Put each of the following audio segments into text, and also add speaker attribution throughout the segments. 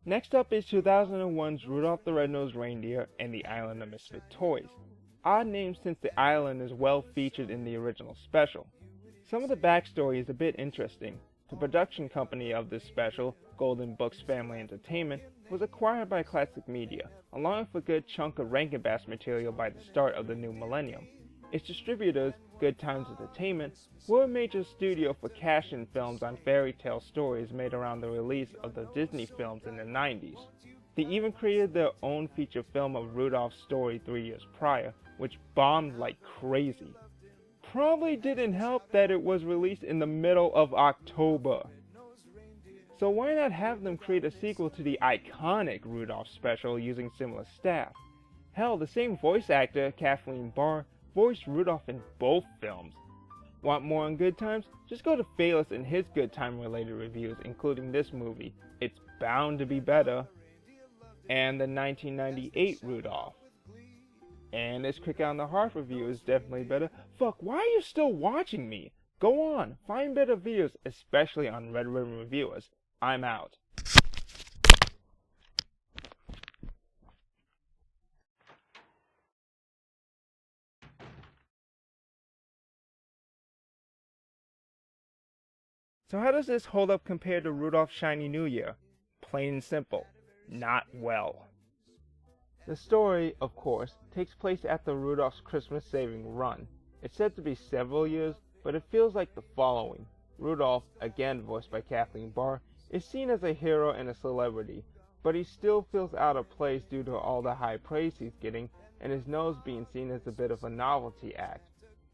Speaker 1: Next up is 2001's Rudolph the Red-Nosed Reindeer and the Island of Misfit Toys. Odd name since the island is well featured in the original special. Some of the backstory is a bit interesting. The production company of this special, Golden Books Family Entertainment, was acquired by Classic Media, along with a good chunk of Rankin Bass material by the start of the new millennium. Its distributors, Good Times Entertainment, were a major studio for cash-in films on fairy tale stories made around the release of the Disney films in the 90s. They even created their own feature film of Rudolph's story 3 years prior, which bombed like crazy. Probably didn't help that it was released in the middle of October. So why not have them create a sequel to the iconic Rudolph special using similar staff? Hell, the same voice actor, Kathleen Barr, voiced Rudolph in both films. Want more on Good Times? Just go to Phalis and his Good Time related reviews, including this movie. It's bound to be better. And the 1998 Rudolph. And this Quick on the Hearth review is definitely better. Fuck, why are you still watching me? Go on, find better videos, especially on Red Ribbon Reviewers. I'm out. So how does this hold up compared to Rudolph's Shiny New Year? Plain and simple, not well. The story, of course, takes place after Rudolph's Christmas saving run. It's said to be several years, but it feels like the following. Rudolph, again voiced by Kathleen Barr, is seen as a hero and a celebrity, but he still feels out of place due to all the high praise he's getting and his nose being seen as a bit of a novelty act.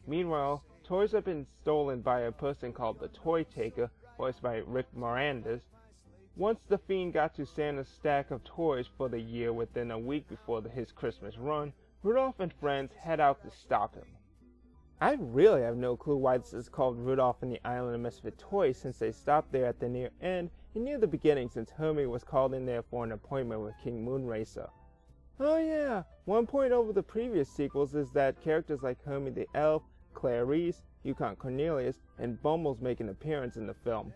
Speaker 1: Meanwhile, toys have been stolen by a person called the Toy Taker, voiced by Rick Moranis. Once the fiend got to Santa's stack of toys for the year within a week before his Christmas run, Rudolph and friends head out to stop him. I really have no clue why this is called Rudolph and the Island of Misfit Toys, since they stopped there at the near end and near the beginning, since Hermie was called in there for an appointment with King Moonracer. Oh yeah, one point over the previous sequels is that characters like Hermie the Elf, Clarice, Yukon Cornelius, and Bumbles make an appearance in the film.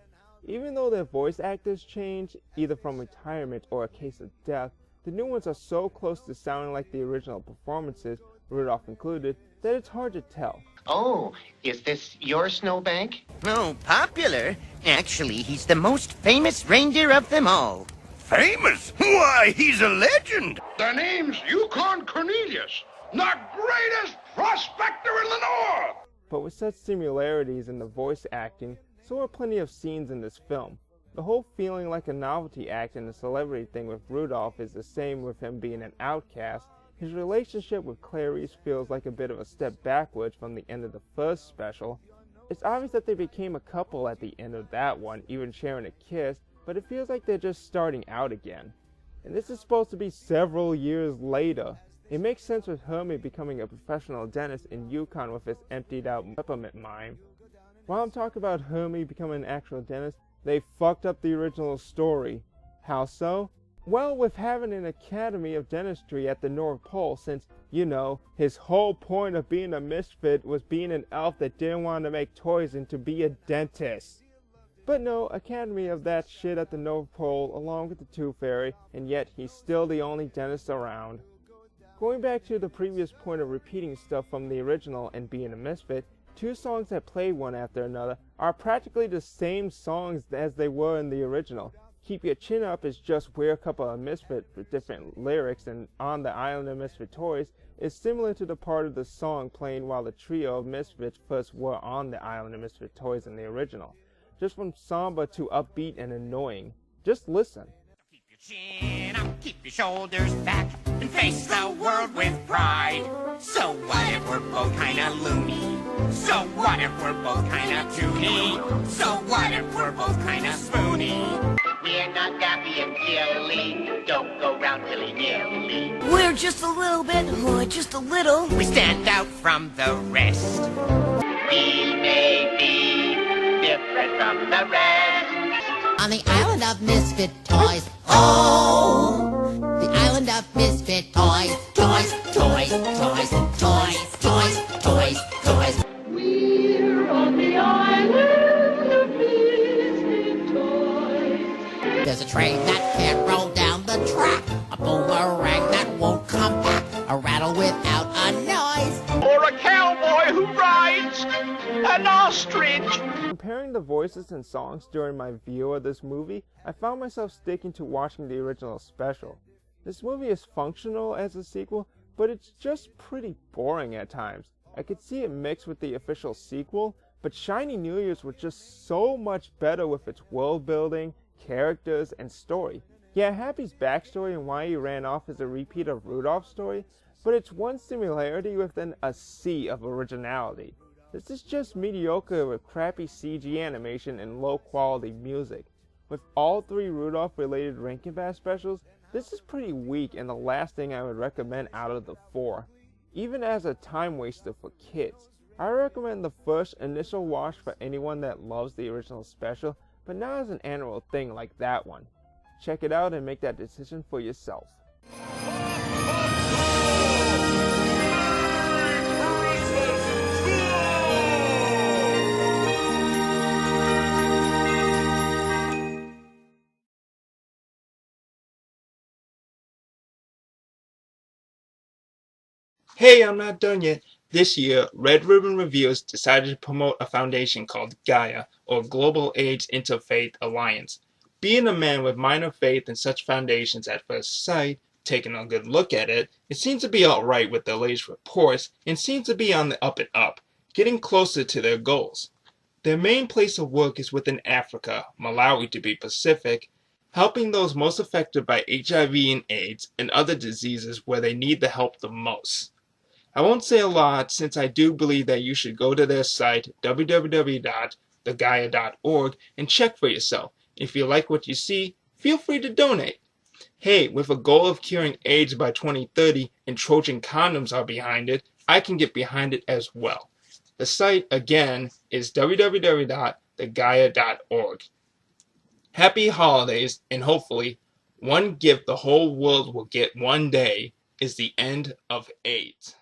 Speaker 1: Even though their voice actors change, either from retirement or a case of death, the new ones are so close to sounding like the original performances, Rudolph included, that it's hard to tell.
Speaker 2: Oh, is this your snowbank?
Speaker 3: Oh, popular? Actually, he's the most famous reindeer of them all.
Speaker 4: Famous? Why, he's a legend.
Speaker 5: The name's Yukon Cornelius, the greatest prospector in the North!
Speaker 1: But with such similarities in the voice acting, so are plenty of scenes in this film. The whole feeling like a novelty act and a celebrity thing with Rudolph is the same with him being an outcast. His relationship with Clarice feels like a bit of a step backwards from the end of the first special. It's obvious that they became a couple at the end of that one, even sharing a kiss, but it feels like they're just starting out again. And this is supposed to be several years later. It makes sense with Hermie becoming a professional dentist in Yukon with his emptied out peppermint mime. While I'm talking about Hermie becoming an actual dentist, they fucked up the original story. How so? Well, with having an academy of dentistry at the North Pole, since, you know, his whole point of being a misfit was being an elf that didn't want to make toys and to be a dentist. But no, academy of that shit at the North Pole along with the Tooth Fairy, and yet he's still the only dentist around. Going back to the previous point of repeating stuff from the original and being a misfit, two songs that play one after another are practically the same songs as they were in the original. Keep Your Chin Up is just We're a Couple of Misfits with different lyrics, and On the Island of Misfit Toys is similar to the part of the song playing while the trio of misfits first were on the Island of Misfit Toys in the original. Just from somber to upbeat and annoying. Just listen.
Speaker 3: Keep your chin up, keep your shoulders back, and face the world with pride. So what if we're both kinda loony? So what if we're both kinda toony? So what if we're both kinda spoony?
Speaker 2: We're not daffy and silly. Don't go round willy-nilly.
Speaker 6: We're just a little bit, just a little.
Speaker 3: We stand out from the rest.
Speaker 2: We may be different from the rest.
Speaker 6: On the island of Misfit Toys, oh! The island of Misfit Toys, toys, toys, toys, toys, toys, toys, toys.
Speaker 7: We're on the island of Misfit Toys.
Speaker 6: There's a train that can't roll down
Speaker 3: an ostrich!
Speaker 1: Comparing the voices and songs during my view of this movie, I found myself sticking to watching the original special. This movie is functional as a sequel, but it's just pretty boring at times. I could see it mixed with the official sequel, but Shiny New Year's was just so much better with its world building, characters, and story. Yeah, Happy's backstory and why he ran off is a repeat of Rudolph's story, but it's one similarity within a sea of originality. This is just mediocre with crappy CG animation and low quality music. With all three Rudolph related Rankin Bass specials, this is pretty weak and the last thing I would recommend out of the four. Even as a time waster for kids, I recommend the first initial watch for anyone that loves the original special, but not as an annual thing like that one. Check it out and make that decision for yourself.
Speaker 8: Hey, I'm not done yet. This year, Red Ribbon Reviews decided to promote a foundation called Gaia, or Global AIDS Interfaith Alliance. Being a man with minor faith in such foundations at first sight, taking a good look at it, it seems to be alright with the latest reports and seems to be on the up and up, getting closer to their goals. Their main place of work is within Africa, Malawi to be specific, helping those most affected by HIV and AIDS and other diseases where they need the help the most. I won't say a lot since I do believe that you should go to their site www.thegaia.org and check for yourself. If you like what you see, feel free to donate. Hey, with a goal of curing AIDS by 2030 and Trojan condoms are behind it, I can get behind it as well. The site, again, is www.thegaia.org. Happy holidays, and hopefully, one gift the whole world will get one day is the end of AIDS.